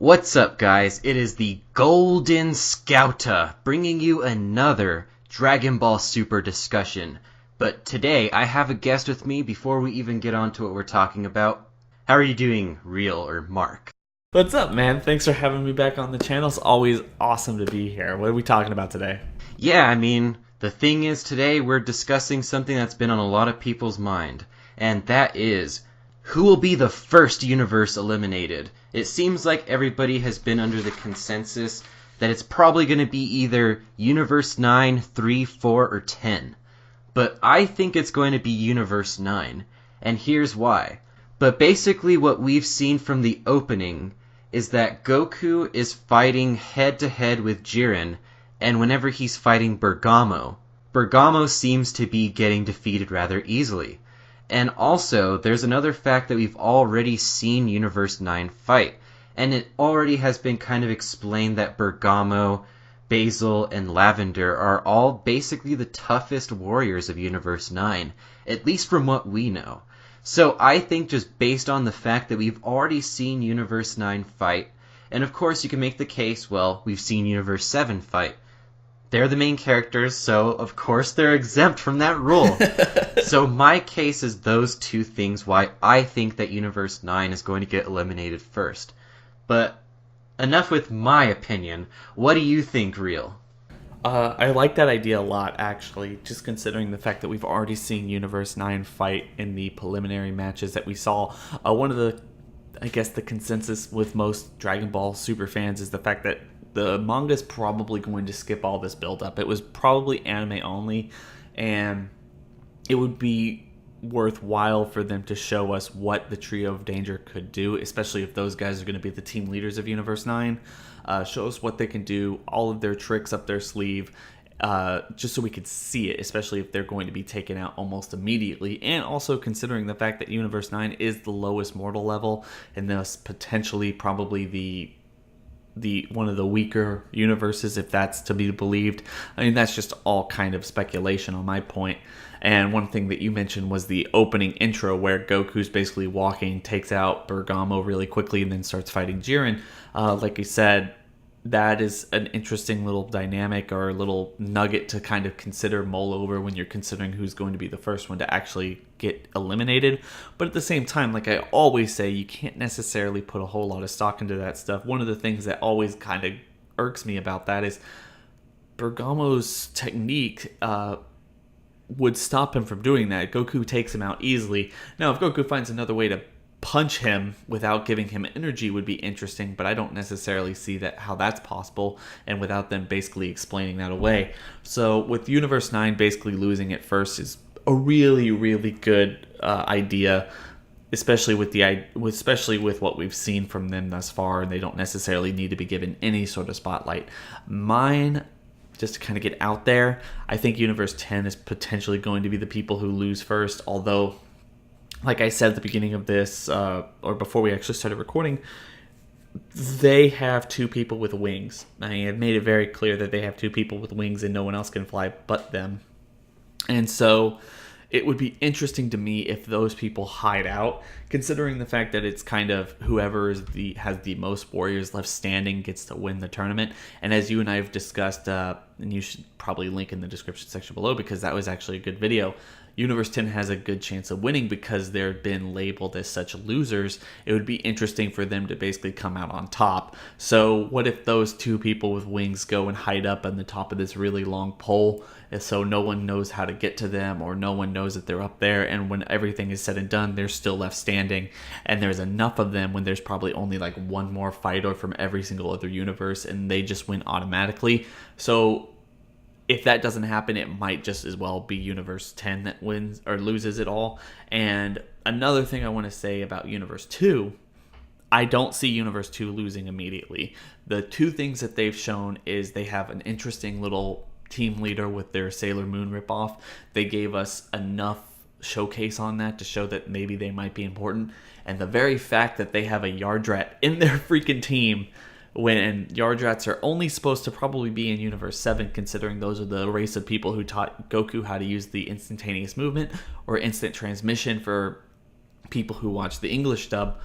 What's up, guys? It is the Golden Scouta bringing you another Dragon Ball Super discussion. But today I have a guest with me before we even get on to what we're talking about. How are you doing, Real or Mark? What's up, man? Thanks for having me back on the channel. It's always awesome to be here. What are we talking about today? The thing is today we're discussing something that's been on a lot of people's mind, and that is who will be the first universe eliminated? It seems like everybody has been under the consensus that it's probably going to be either Universe 9, 3, 4, or 10. But I think it's going to be Universe 9, and here's why. But basically what we've seen from the opening is that Goku is fighting head-to-head with Jiren, and whenever he's fighting Bergamo seems to be getting defeated rather easily. And also, there's another fact that we've already seen Universe 9 fight, and it already has been kind of explained that Bergamo, Basil, and Lavender are all basically the toughest warriors of Universe 9, at least from what we know. So I think just based on the fact that we've already seen Universe 9 fight, and of course you can make the case, well, we've seen Universe 7 fight. They're the main characters, so of course they're exempt from that rule. So my case is those two things why I think that Universe 9 is going to get eliminated first. But enough with my opinion. What do you think, Real? I like that idea a lot, actually, just considering the fact that we've already seen Universe 9 fight in the preliminary matches that we saw. One of the consensus with most Dragon Ball Super fans is the fact that the manga's probably going to skip all this build-up. It was probably anime only, and it would be worthwhile for them to show us what the Trio of Danger could do, especially if those guys are going to be the team leaders of Universe 9. Show us what they can do, all of their tricks up their sleeve, just so we could see it, especially if they're going to be taken out almost immediately, and also considering the fact that Universe 9 is the lowest mortal level, and thus potentially probably the one of the weaker universes, if that's to be believed. I mean, that's just all kind of speculation on my point. And one thing that you mentioned was the opening intro where Goku's basically walking, takes out Bergamo really quickly, and then starts fighting Jiren. Like you said, that is an interesting little dynamic or a little nugget to kind of consider, mull over when you're considering who's going to be the first one to actually get eliminated. But at the same time, like I always say, you can't necessarily put a whole lot of stock into that stuff. One of the things that always kind of irks me about that is Bergamo's technique would stop him from doing that. Goku takes him out easily. Now, if Goku finds another way to punch him without giving him energy would be interesting, but I don't necessarily see that how that's possible, and without them basically explaining that away. So with Universe 9 basically losing it first is a really, really good idea, especially with what we've seen from them thus far, and they don't necessarily need to be given any sort of spotlight. Mine, just to kind of get out there, I think Universe 10 is potentially going to be the people who lose first, although like I said at the beginning of this, or before we actually started recording, they have two people with wings. I mean, I've made it very clear that they have two people with wings and no one else can fly but them. And so it would be interesting to me if those people hide out, considering the fact that it's kind of whoever has the most warriors left standing gets to win the tournament. And as you and I have discussed, and you should probably link in the description section below because that was actually a good video, Universe 10 has a good chance of winning because they've been labeled as such losers. It would be interesting for them to basically come out on top. So what if those two people with wings go and hide up on the top of this really long pole, and so no one knows how to get to them, or no one knows that they're up there, and when everything is said and done, they're still left standing, and there's enough of them when there's probably only like one more fighter from every single other universe, and they just win automatically. So if that doesn't happen, it might just as well be Universe 10 that wins or loses it all. And another thing I want to say about Universe 2, I don't see Universe 2 losing immediately. The two things that they've shown is they have an interesting little team leader with their Sailor Moon ripoff. They gave us enough showcase on that to show that maybe they might be important. And the very fact that they have a Yardrat in their freaking team, when Yardrats are only supposed to probably be in Universe 7, considering those are the race of people who taught Goku how to use the instantaneous movement or instant transmission for people who watch the English dub.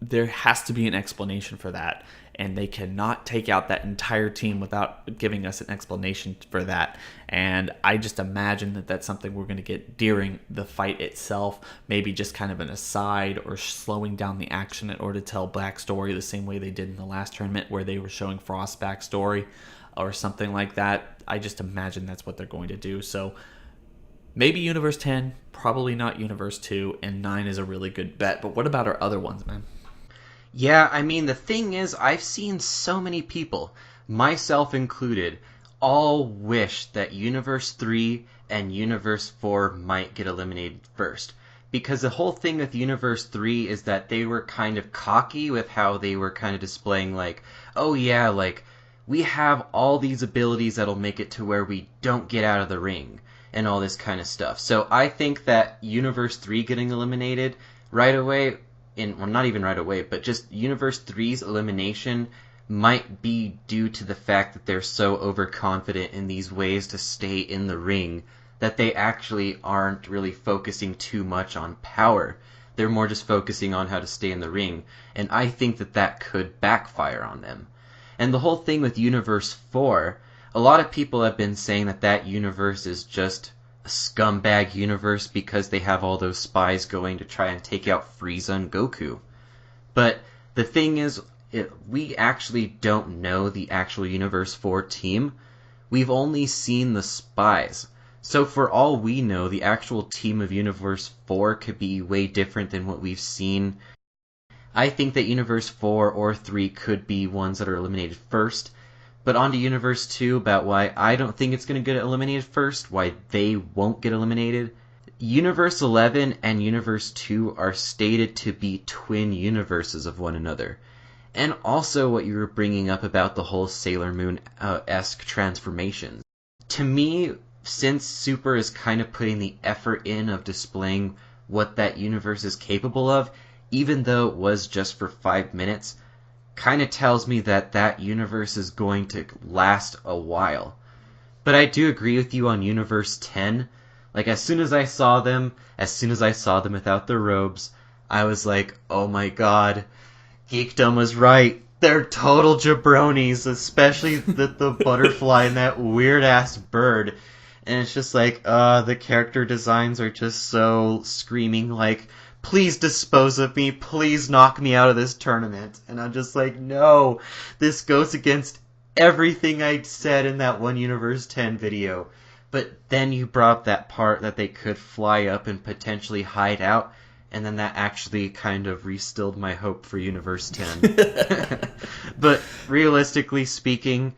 there has to be an explanation for that, and they cannot take out that entire team without giving us an explanation for that. And I just imagine that that's something we're going to get during the fight itself, maybe just kind of an aside or slowing down the action in order to tell backstory the same way they did in the last tournament where they were showing Frost's backstory or something like that. I just imagine that's what they're going to do. So maybe Universe 10, probably not Universe 2, and 9 is a really good bet. But what about our other ones, man? Yeah, I mean, the thing is, I've seen so many people, myself included, all wish that Universe 3 and Universe 4 might get eliminated first. Because the whole thing with Universe 3 is that they were kind of cocky with how they were kind of displaying, like, oh yeah, like, we have all these abilities that'll make it to where we don't get out of the ring, and all this kind of stuff. So I think that Universe 3 getting eliminated right away, well, not even right away, but just Universe 3's elimination might be due to the fact that they're so overconfident in these ways to stay in the ring that they actually aren't really focusing too much on power. They're more just focusing on how to stay in the ring, and I think that that could backfire on them. And the whole thing with Universe 4, a lot of people have been saying that that universe is just a scumbag universe because they have all those spies going to try and take out Frieza and Goku. But the thing is, we actually don't know the actual Universe 4 team. We've only seen the spies. So for all we know, the actual team of Universe 4 could be way different than what we've seen. I think that Universe 4 or 3 could be ones that are eliminated first. But on to Universe 2 about why I don't think it's going to get eliminated first, why they won't get eliminated. Universe 11 and Universe 2 are stated to be twin universes of one another. And also what you were bringing up about the whole Sailor Moon-esque transformations. To me, since Super is kind of putting the effort in of displaying what that universe is capable of, even though it was just for 5 minutes, kind of tells me that that universe is going to last a while. But I do agree with you on Universe 10. Like, as soon as I saw them without their robes, I was like, oh my god, Geekdom was right. They're total jabronis, especially the butterfly and that weird-ass bird. And it's just like, the character designs are just so screaming like, please dispose of me, please knock me out of this tournament. And I'm just like, no, this goes against everything I said in that one Universe 10 video. But then you brought up that part that they could fly up and potentially hide out, and then that actually kind of restilled my hope for Universe 10. But realistically speaking,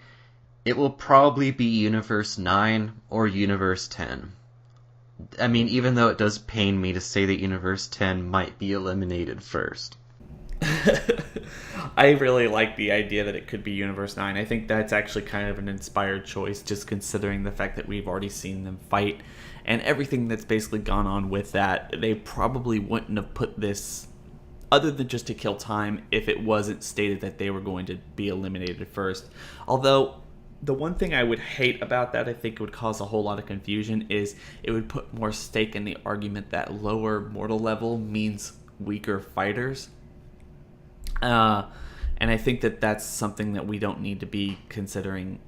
it will probably be Universe 9 or Universe 10. I mean, even though it does pain me to say that Universe 10 might be eliminated first. I really like the idea that it could be Universe 9. I think that's actually kind of an inspired choice, just considering the fact that we've already seen them fight and everything that's basically gone on with that. They probably wouldn't have put this, other than just to kill time, if it wasn't stated that they were going to be eliminated first. Although, the one thing I would hate about that, I think it would cause a whole lot of confusion, is it would put more stake in the argument that lower mortal level means weaker fighters. And I think that that's something that we don't need to be considering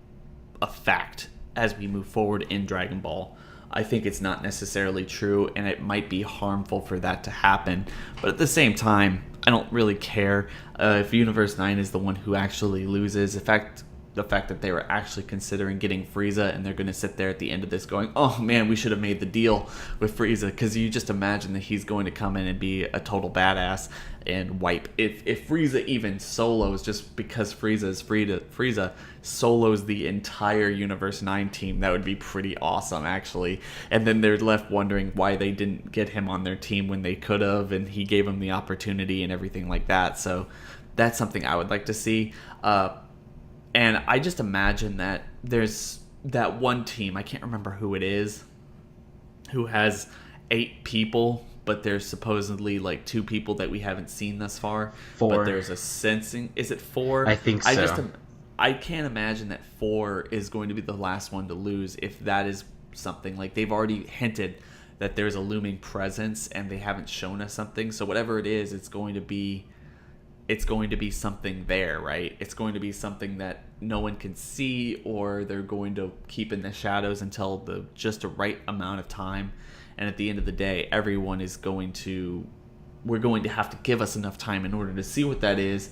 a fact as we move forward in Dragon Ball. I think it's not necessarily true, and it might be harmful for that to happen. But at the same time, I don't really care if Universe 9 is the one who actually loses. In fact, the fact that they were actually considering getting Frieza, and they're going to sit there at the end of this going, oh man, we should have made the deal with Frieza, because you just imagine that he's going to come in and be a total badass and wipe. If Frieza even solos, just because Frieza solos the entire Universe 9 team, that would be pretty awesome, actually. And then they're left wondering why they didn't get him on their team when they could have, and he gave them the opportunity and everything like that. So that's something I would like to see. And I just imagine that there's that one team, I can't remember who it is, who has 8 people, but there's supposedly like 2 people that we haven't seen thus far. 4. But there's a sensing. Is it 4? I think so. I can't imagine that 4 is going to be the last one to lose if that is something. Like, they've already hinted that there's a looming presence and they haven't shown us something. So whatever it is, it's going to be it's going to be something there, right? It's going to be something that no one can see, or they're going to keep in the shadows until the just the right amount of time. And at the end of the day, everyone is going to we're going to have to give us enough time in order to see what that is.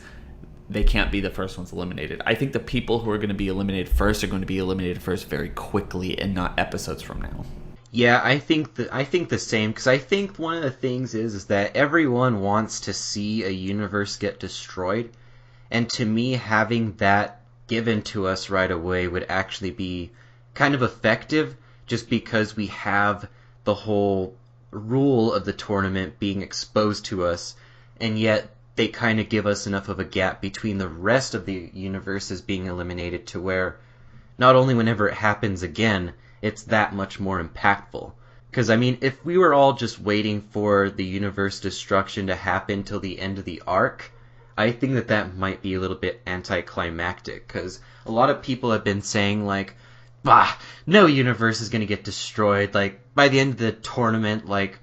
They can't be the first ones eliminated. I think the people who are going to be eliminated first are going to be eliminated first very quickly and not episodes from now. Yeah, I think the same, because I think one of the things is that everyone wants to see a universe get destroyed, and to me, having that given to us right away would actually be kind of effective, just because we have the whole rule of the tournament being exposed to us, and yet they kind of give us enough of a gap between the rest of the universes being eliminated to where not only whenever it happens again, it's that much more impactful. Because, I mean, if we were all just waiting for the universe destruction to happen till the end of the arc, I think that that might be a little bit anticlimactic. Because a lot of people have been saying, like, bah, no universe is going to get destroyed. Like, by the end of the tournament, like,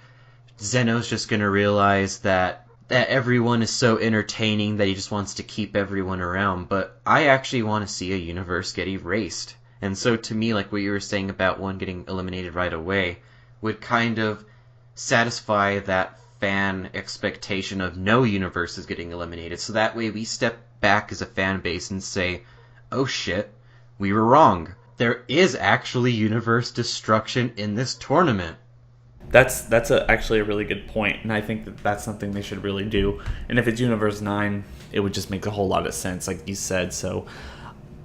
Zeno's just going to realize that everyone is so entertaining that he just wants to keep everyone around. But I actually want to see a universe get erased. And so to me, like what you were saying about one getting eliminated right away would kind of satisfy that fan expectation of no universes getting eliminated. So that way we step back as a fan base and say, oh shit, we were wrong. There is actually universe destruction in this tournament. That's actually a really good point, and I think that that's something they should really do. And if it's Universe 9, it would just make a whole lot of sense, like you said. So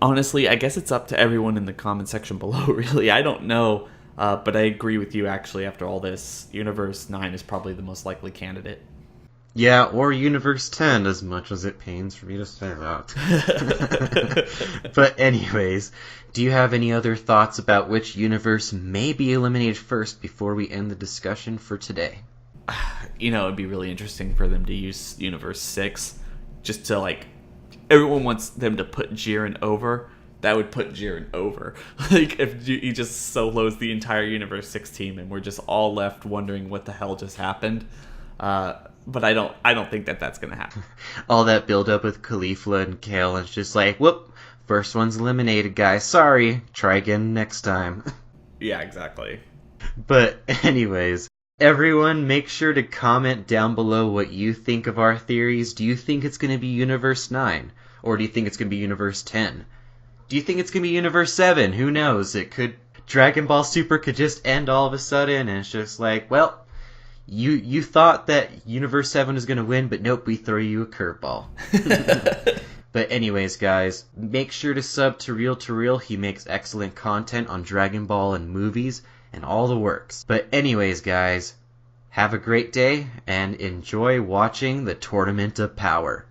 honestly, I guess it's up to everyone in the comment section below, really. I don't know, but I agree with you, actually, after all this. Universe 9 is probably the most likely candidate. Yeah, or Universe 10, as much as it pains for me to say that. But anyways, do you have any other thoughts about which universe may be eliminated first before we end the discussion for today? You know, it'd be really interesting for them to use Universe 6, just to, like, everyone wants them to put Jiren over. That would put Jiren over. Like, if he just solos the entire Universe 6 team and we're just all left wondering what the hell just happened. But I don't think that that's gonna happen. All that build up with Khalifa and Kale, and it's just like, whoop, first one's eliminated, guys. Sorry, try again next time. Yeah, exactly. But anyways, everyone make sure to comment down below what you think of our theories. Do you think it's gonna be Universe 9? Or do you think it's gonna be Universe 10? Do you think it's gonna be Universe 7? Who knows? It could Dragon Ball Super could just end all of a sudden, and it's just like, well, You thought that Universe 7 was going to win, but nope, we throw you a curveball. But anyways, guys, make sure to sub to Real. He makes excellent content on Dragon Ball and movies and all the works. But anyways, guys, have a great day and enjoy watching the Tournament of Power.